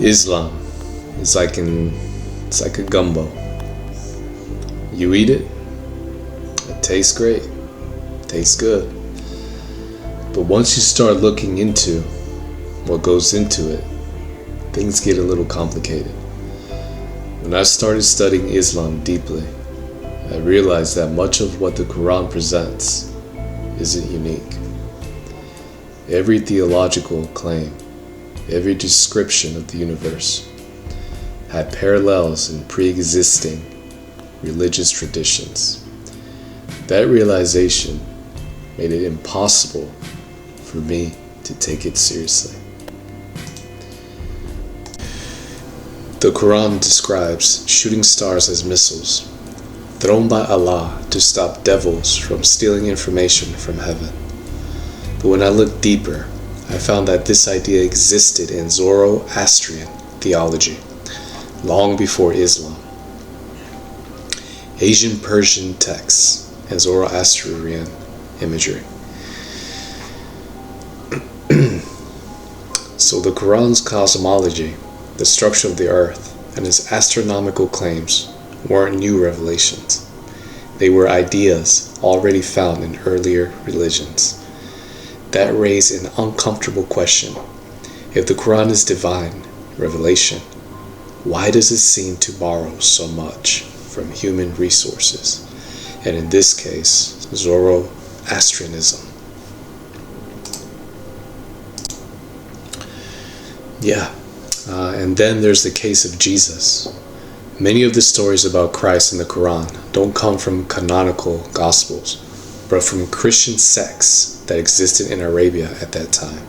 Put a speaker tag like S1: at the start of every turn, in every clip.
S1: Islam is it's like a gumbo. You eat it, it tastes great, it tastes good. But once you start looking into what goes into it, things get a little complicated. When I started studying Islam deeply, I realized that much of what the Quran presents isn't unique. Every theological claim, every description of the universe had parallels in pre-existing religious traditions. That realization made it impossible for me to take it seriously. The Quran describes shooting stars as missiles, thrown by Allah to stop devils from stealing information from heaven. But when I looked deeper, I found that this idea existed in Zoroastrian theology long before Islam. Asian Persian texts and Zoroastrian imagery. So the Quran's cosmology, the structure of the earth, and its astronomical claims weren't new revelations. They were ideas already found in earlier religions. That raised an uncomfortable question. If the Quran is divine revelation, why does it seem to borrow so much from human resources, and in this case, Zoroastrianism? And then there's the case of Jesus. Many of the stories about Christ in the Quran don't come from canonical gospels, but from Christian sects that existed in Arabia at that time.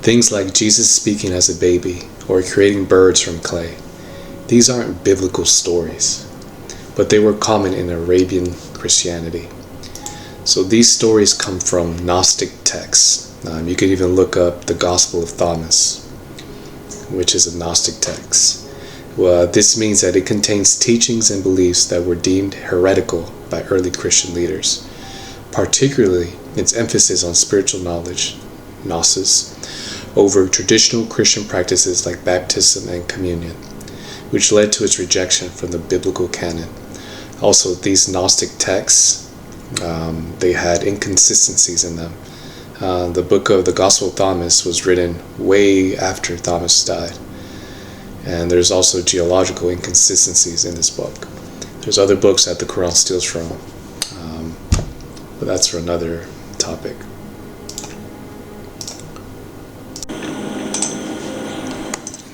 S1: Things like Jesus speaking as a baby or creating birds from clay. These aren't biblical stories, but they were common in Arabian Christianity. So these stories come from Gnostic texts. You could even look up the Gospel of Thomas, which is a Gnostic text. This means that it contains teachings and beliefs that were deemed heretical by early Christian leaders, particularly its emphasis on spiritual knowledge, gnosis, over traditional Christian practices like baptism and communion, which led to its rejection from the biblical canon. Also, these Gnostic texts, they had inconsistencies in them. The book of the Gospel of Thomas was written way after Thomas died. And there's also geological inconsistencies in this book. There's other books that the Quran steals from, but that's for another topic.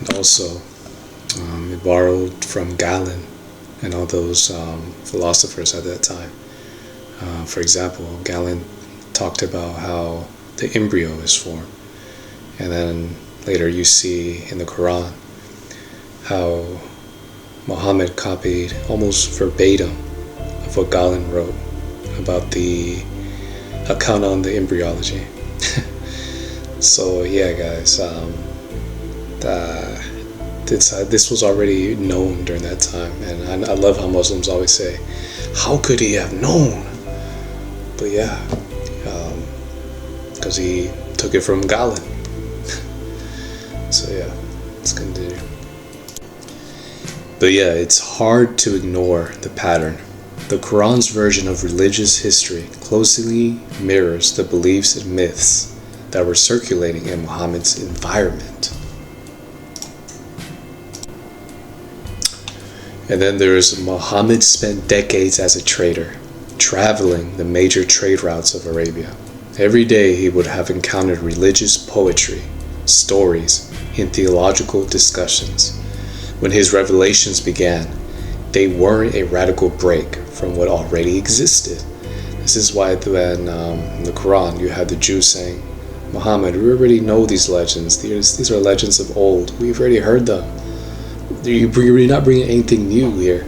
S1: And also, it borrowed from Galen and all those philosophers at that time. For example, Galen talked about how the embryo is formed, and then later you see in the Quran how Muhammad copied almost verbatim of what Galen wrote about the account on the embryology. So yeah, guys, this was already known during that time, and I love how Muslims always say, how could he have known? But yeah, because he took it from Galen. So yeah, let's continue. But yeah, it's hard to ignore the pattern. The Quran's version of religious history closely mirrors the beliefs and myths that were circulating in Muhammad's environment. And then there's Muhammad spent decades as a trader, traveling the major trade routes of Arabia. Every day he would have encountered religious poetry, stories, and theological discussions. When his revelations began, they weren't a radical break from what already existed. This is why when in the Quran you have the Jews saying, Muhammad, we already know these legends. These are legends of old. We've already heard them. You're not bringing anything new here.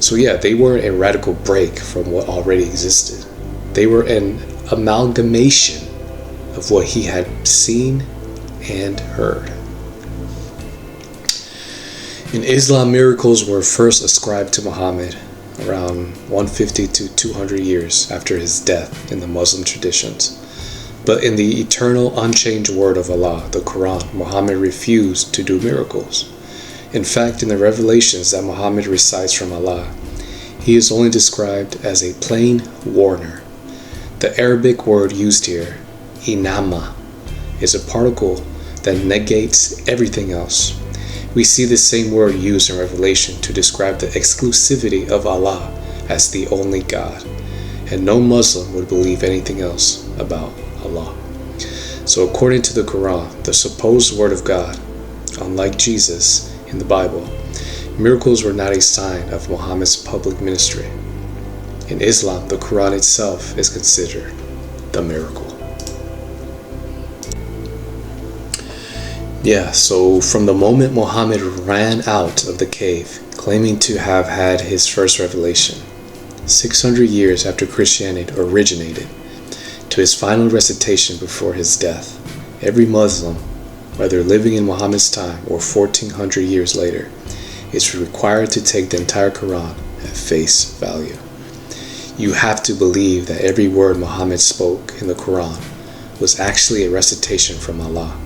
S1: So yeah, they weren't a radical break from what already existed. They were an amalgamation of what he had seen and heard. In Islam, miracles were first ascribed to Muhammad around 150 to 200 years after his death in the Muslim traditions. But in the eternal, unchanged word of Allah, the Quran, Muhammad refused to do miracles. In fact, in the revelations that Muhammad recites from Allah, he is only described as a plain warner. The Arabic word used here, inama, is a particle that negates everything else. We see the same word used in Revelation to describe the exclusivity of Allah as the only God, and no Muslim would believe anything else about Allah. So according to the Quran, the supposed word of God, unlike Jesus in the Bible, miracles were not a sign of Muhammad's public ministry. In Islam, the Quran itself is considered the miracle. Yeah, so from the moment Muhammad ran out of the cave, claiming to have had his first revelation, 600 years after Christianity originated, to his final recitation before his death, every Muslim, whether living in Muhammad's time or 1400 years later, is required to take the entire Quran at face value. You have to believe that every word Muhammad spoke in the Quran was actually a recitation from Allah.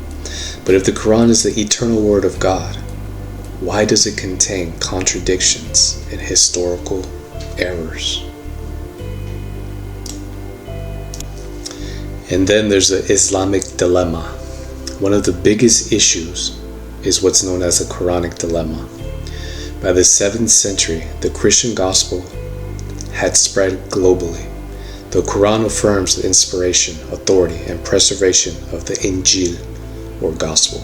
S1: But if the Quran is the eternal word of God, why does it contain contradictions and historical errors? And then there's the Islamic dilemma. One of the biggest issues is what's known as the Quranic dilemma. By the 7th century, the Christian gospel had spread globally. The Quran affirms the inspiration, authority, and preservation of the Injil, or gospel.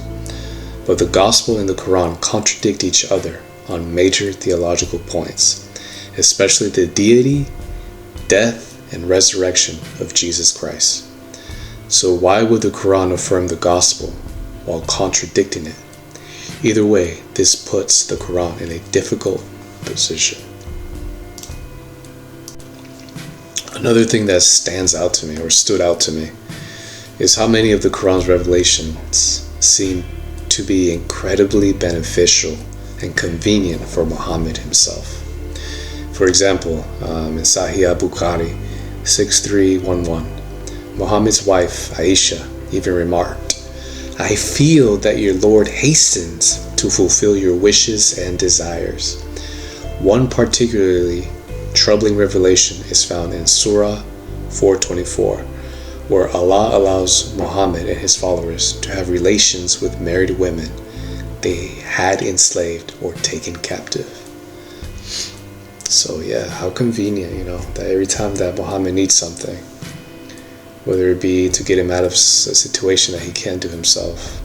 S1: But the gospel and the Quran contradict each other on major theological points, especially the deity, death, and resurrection of Jesus Christ. So why would the Quran affirm the gospel while contradicting it? Either way, this puts the Quran in a difficult position. Another thing that stands out to me, or stood out to me, is how many of the Quran's revelations seem to be incredibly beneficial and convenient for Muhammad himself. For example, in Sahih Bukhari 6311, Muhammad's wife Aisha even remarked, "I feel that your Lord hastens to fulfill your wishes and desires." One particularly troubling revelation is found in Surah 424, where Allah allows Muhammad and his followers to have relations with married women they had enslaved or taken captive. So yeah, how convenient, that every time that Muhammad needs something, whether it be to get him out of a situation that he can't do himself,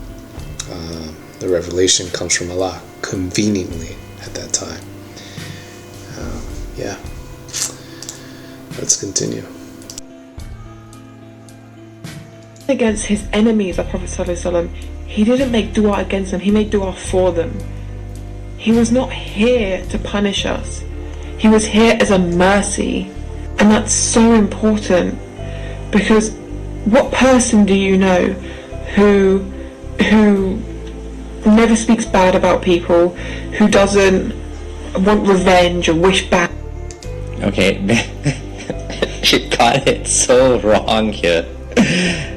S1: the revelation comes from Allah conveniently at that time. Yeah, let's continue.
S2: Against his enemies, the Prophet ﷺ, he didn't make dua against them, he made dua for them. He was not here to punish us, he was here as a mercy. And that's so important, because what person do you know who never speaks bad about people, who doesn't want revenge or wish bad?
S3: Okay, she got it so wrong here.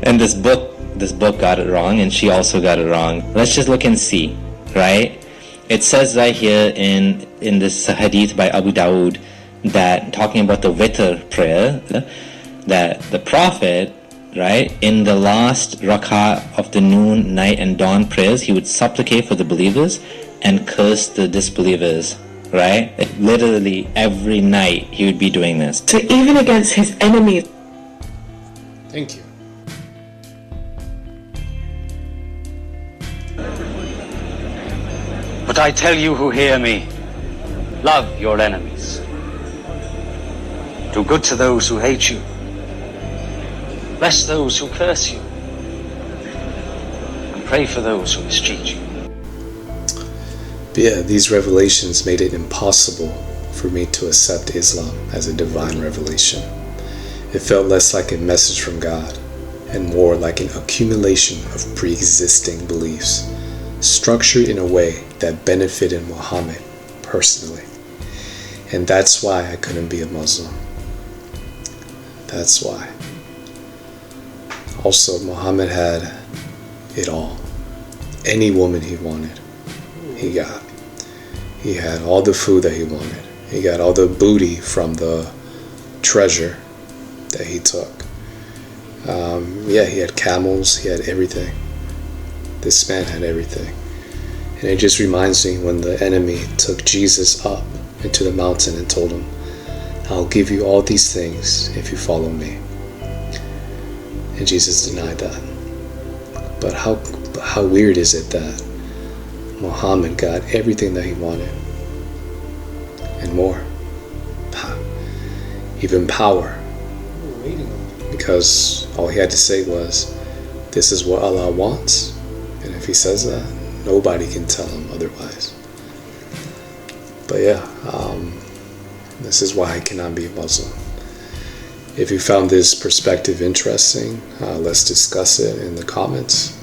S3: And this book got it wrong, and she also got it wrong. Let's just look and see, right? It says right here in this hadith by Abu Dawood, that talking about the witr prayer, that the Prophet, right, in the last rak'ah of the noon, night, and dawn prayers, he would supplicate for the believers and curse the disbelievers, right? Like literally every night he would be doing this.
S2: So even against his enemies.
S1: Thank you.
S4: But I tell you who hear me, love your enemies. Do good to those who hate you. Bless those who curse you. And pray for those who mistreat you.
S1: But yeah, these revelations made it impossible for me to accept Islam as a divine revelation. It felt less like a message from God and more like an accumulation of pre-existing beliefs, structured in a way that benefited Muhammad personally. And that's why I couldn't be a Muslim. That's why. Also, Muhammad had it all. Any woman he wanted, he got. He had all the food that he wanted. He got all the booty from the treasure that he took. He had camels, he had everything. This man had everything. And it just reminds me when the enemy took Jesus up into the mountain and told him, I'll give you all these things if you follow me. And Jesus denied that. But how weird is it that Muhammad got everything that he wanted and more, even power, because all he had to say was, this is what Allah wants, and if he says that, nobody can tell him otherwise. But this is why I cannot be a Muslim. If you found this perspective interesting, let's discuss it in the comments.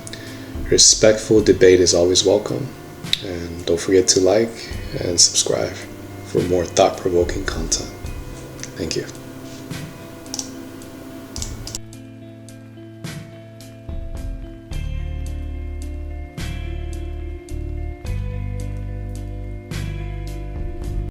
S1: Respectful debate is always welcome. And don't forget to like and subscribe for more thought-provoking content. Thank you.